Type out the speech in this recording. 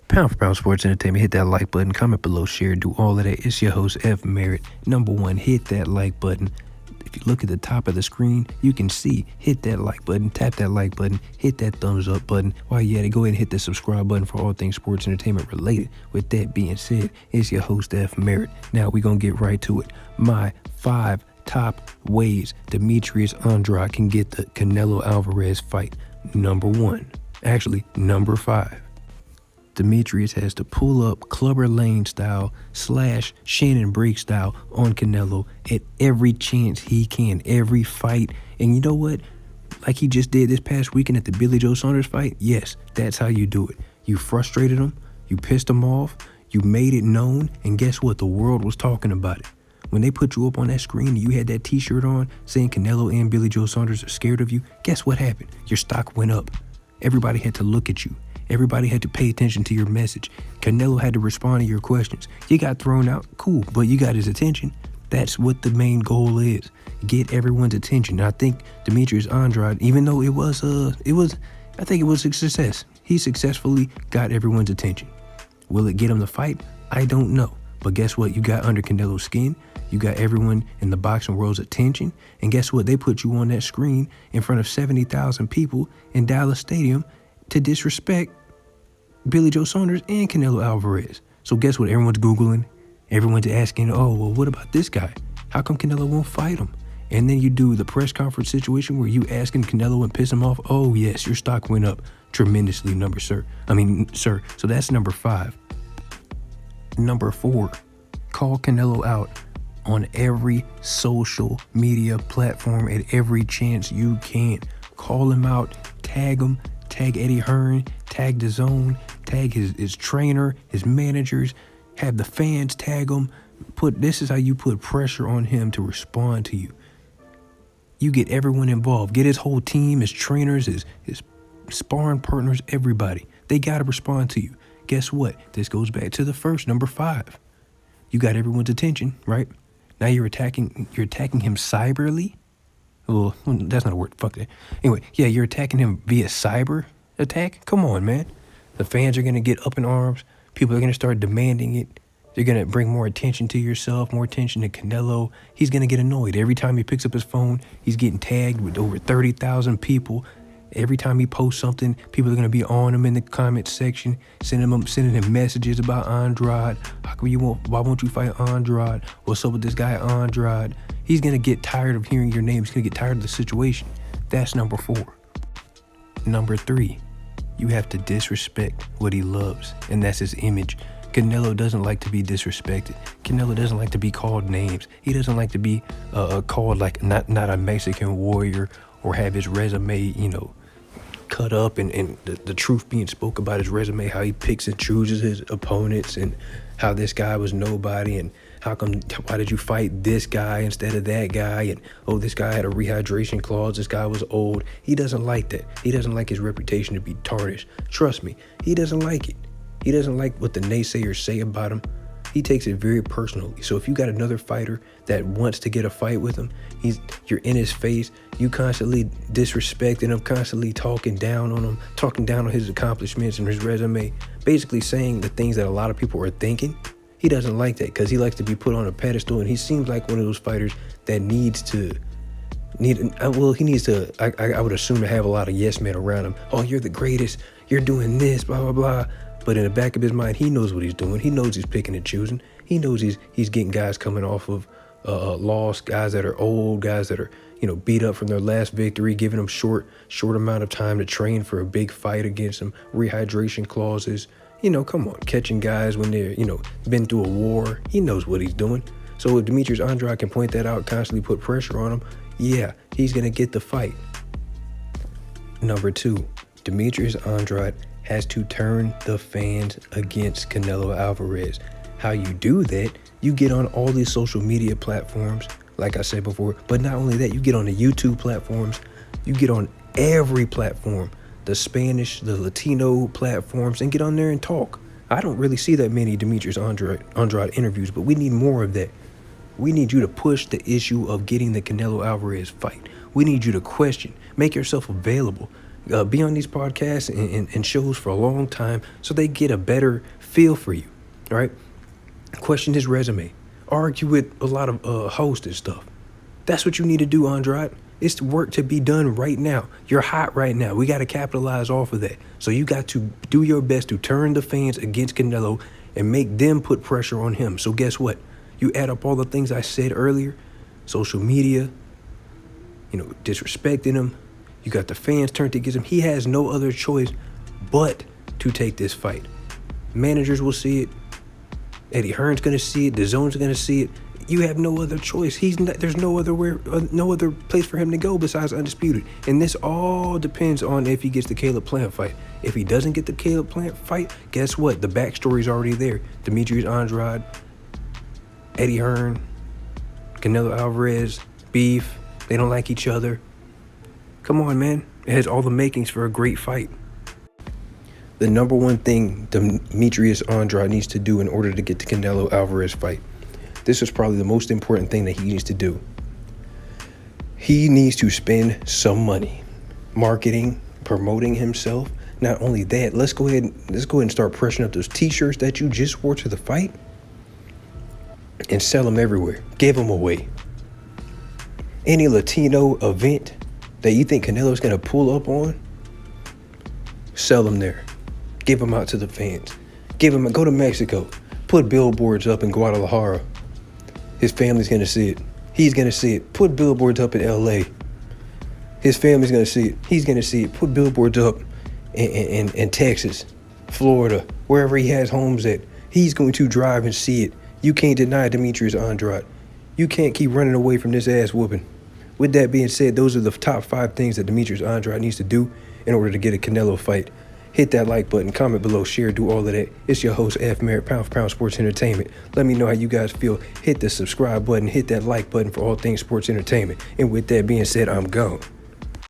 P4P Sports Entertainment. Hit that like button, comment below, share, do all of that. It's your host, F. Merritt. Number one, hit that like button. If you look at the top of the screen, you can see, hit that like button, tap that like button, hit that thumbs up button. While you're at it, go ahead and hit the subscribe button for all things sports entertainment related. With that being said, it's your host, F. Merritt. Now we're going to get right to it. My 5 top ways Demetrius Andrade can get the Canelo Alvarez fight. Number 5. Demetrius has to pull up Clubber Lane style / Shannon Break style on Canelo at every chance he can, every fight. And you know what? Like he just did this past weekend at the Billy Joe Saunders fight, yes, that's how you do it. You frustrated him, you pissed him off, you made it known, and guess what? The world was talking about it. When they put you up on that screen and you had that t-shirt on saying Canelo and Billy Joe Saunders are scared of you, guess what happened? Your stock went up. Everybody had to look at you. Everybody had to pay attention to your message. Canelo had to respond to your questions. You got thrown out, cool, but you got his attention. That's what the main goal is. Get everyone's attention. And I think Demetrius Andrade, even though I think it was a success. He successfully got everyone's attention. Will it get him the fight? I don't know. But guess what? You got under Canelo's skin. You got everyone in the boxing world's attention. And guess what? They put you on that screen in front of 70,000 people in Dallas Stadium to disrespect Billy Joe Saunders and Canelo Alvarez. So guess what? Everyone's Googling. Everyone's asking, oh, well, what about this guy? How come Canelo won't fight him? And then you do the press conference situation where you asking Canelo and piss him off. Oh, yes, your stock went up tremendously, sir. So that's number 5. Number 4, call Canelo out on every social media platform at every chance you can. Call him out, tag him, tag Eddie Hearn, tag DAZN, tag his trainer, his managers, have the fans tag him. This is how you put pressure on him to respond to you. You get everyone involved. Get his whole team, his trainers, his sparring partners, everybody. They got to respond to you. Guess what? This goes back to the first, number 5. You got everyone's attention, right? Now you're attacking him cyberly. Well, that's not a word. Fuck that. Anyway, yeah, you're attacking him via cyber attack. Come on, man. The fans are going to get up in arms. People are going to start demanding it. They're going to bring more attention to yourself, more attention to Canelo. He's going to get annoyed. Every time he picks up his phone, he's getting tagged with over 30,000 people. Every time he posts something, people are going to be on him in the comment section, sending him messages about Andrade. Why won't you fight Andrade? What's up with this guy Andrade? He's going to get tired of hearing your name. He's going to get tired of the situation. That's number 4. Number 3, you have to disrespect what he loves, and that's his image. Canelo doesn't like to be disrespected. Canelo doesn't like to be called names. He doesn't like to be called like not a Mexican warrior, or have his resume, cut up and the truth being spoke about his resume, how he picks and chooses his opponents, and how this guy was nobody, and why did you fight this guy instead of that guy, and this guy had a rehydration clause, this guy was old. He doesn't like that. He doesn't like his reputation to be tarnished. Trust me, he doesn't like it. He doesn't like what the naysayers say about him. He takes it very personally. So if you got another fighter that wants to get a fight with him, you're in his face, you constantly disrespecting him, constantly talking down on him, talking down on his accomplishments and his resume, basically saying the things that a lot of people are thinking. He doesn't like that because he likes to be put on a pedestal, and he seems like one of those fighters that I would assume to have a lot of yes men around him. Oh, you're the greatest, you're doing this, blah, blah, blah. But in the back of his mind, he knows what he's doing. He knows he's picking and choosing. He knows he's getting guys coming off of loss, guys that are old, guys that are beat up from their last victory, giving them short amount of time to train for a big fight against them, rehydration clauses. Come on, catching guys when they're been through a war. He knows what he's doing. So if Demetrius Andrade can point that out, constantly put pressure on him, yeah, he's gonna get the fight. Number 2, Demetrius Andrade has to turn the fans against Canelo Alvarez. How you do that, you get on all these social media platforms, like I said before, but not only that, you get on the YouTube platforms, you get on every platform, the Spanish, the Latino platforms, and get on there and talk. I don't really see that many Demetrius Andrade interviews, but we need more of that. We need you to push the issue of getting the Canelo Alvarez fight. We need you to question, make yourself available. be on these podcasts and shows for a long time so they get a better feel for you, all right? Question his resume. Argue with a lot of hosts and stuff. That's what you need to do, Andrade. It's work to be done right now. You're hot right now. We got to capitalize off of that. So you got to do your best to turn the fans against Canelo and make them put pressure on him. So guess what? You add up all the things I said earlier, social media, disrespecting him. You got the fans turned against him. He has no other choice but to take this fight. Managers will see it. Eddie Hearn's going to see it. DAZN's going to see it. You have no other choice. There's no other place for him to go besides Undisputed. And this all depends on if he gets the Caleb Plant fight. If he doesn't get the Caleb Plant fight, guess what? The backstory's already there. Demetrius Andrade, Eddie Hearn, Canelo Alvarez, beef. They don't like each other. Come on, man. It has all the makings for a great fight. The number one thing Demetrius Andrade needs to do in order to get the Canelo Alvarez fight, this is probably the most important thing that he needs to do. He needs to spend some money marketing, promoting himself. Not only that, let's go ahead and start pressing up those t-shirts that you just wore to the fight and sell them everywhere. Give them away. Any Latino event that you think Canelo's going to pull up on, sell them there. Give them out to the fans. Go to Mexico. Put billboards up in Guadalajara. His family's going to see it. He's going to see it. Put billboards up in LA. His family's going to see it. He's going to see it. Put billboards up in Texas, Florida, wherever he has homes at. He's going to drive and see it. You can't deny Demetrius Andrade. You can't keep running away from this ass whooping. With that being said, those are the top 5 things that Demetrius Andrade needs to do in order to get a Canelo fight. Hit that like button, comment below, share, do all of that. It's your host, F. Merritt, Pound for Pound Sports Entertainment. Let me know how you guys feel. Hit the subscribe button, hit that like button for all things sports entertainment. And with that being said, I'm gone.